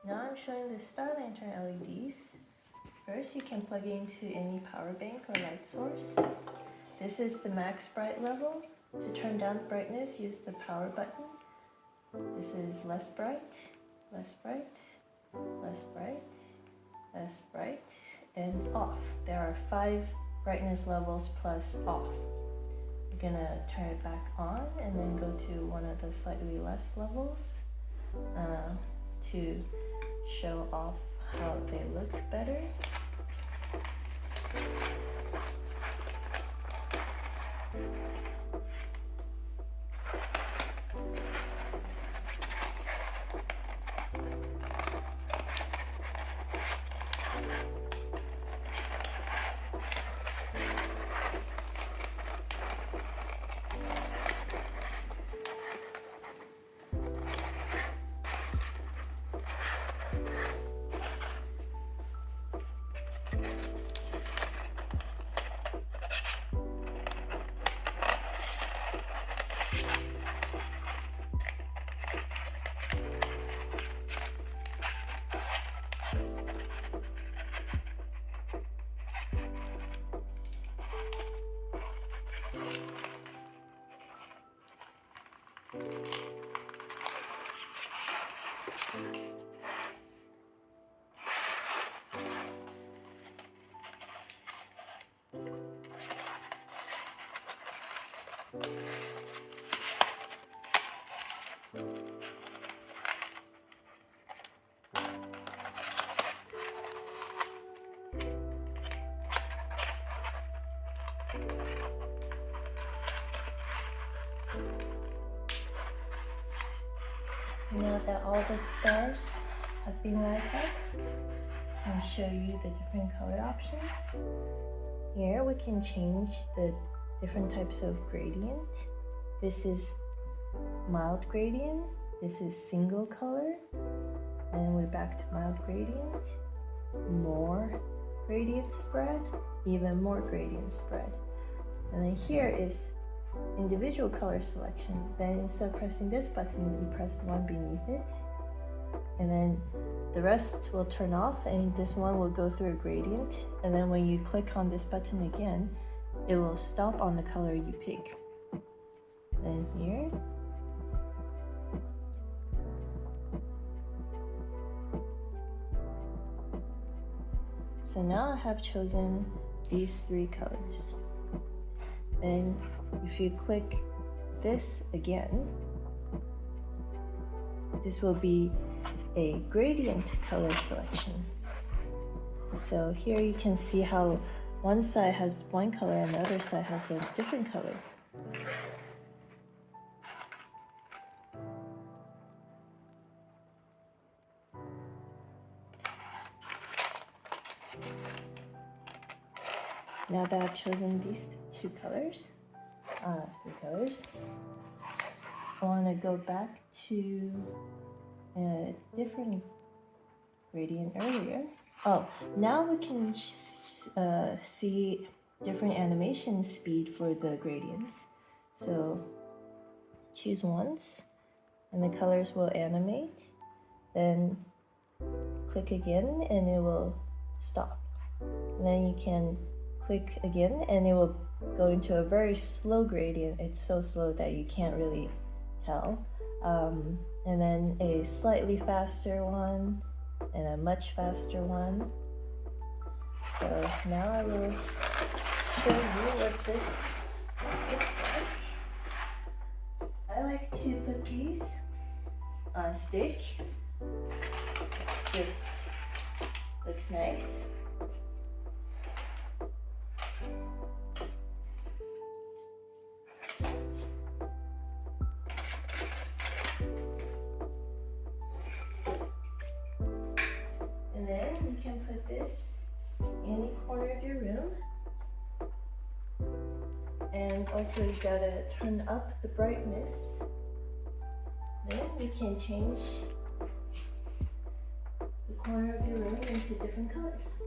Now I'm showing the star lantern LEDs. First, you can plug it into any power bank or light source. This is the max bright level. To turn down the brightness, use the power button. This is less bright, less bright, less bright, less bright, and off. There are 5 brightness levels plus off. We're gonna turn it back on and then go to one of the slightly less levels to show off how they look better. Now that all the stars have been lighted up, I'll show you the different color options. Here we can change the different types of gradient. This is mild gradient, this is single color, and we're back to mild gradient, more gradient spread, even more gradient spread. And then here is individual color selection. Then instead of pressing this button, you press the one beneath it, and then the rest will turn off and this one will go through a gradient, and then when you click on this button again, it will stop on the color you pick. Then here, so now I have chosen these 3 colors. Then if you click this again, this will be a gradient color selection. So here you can see how one side has one color and the other side has a different color. Now that I've chosen these 3 colors, I want to go back to a different gradient earlier. Oh, now we can see different animation speed for the gradients. So choose once and the colors will animate. Then click again and it will stop. And then you can click again and it will go into a very slow gradient. It's so slow that you can't really tell. And then a slightly faster one and a much faster one. So now I will show you what this looks like. I like to put these on a stick. It's just looks nice. And then you can put this in any corner of your room. And also you gotta turn up the brightness. Then you can change the corner of your room into different colors.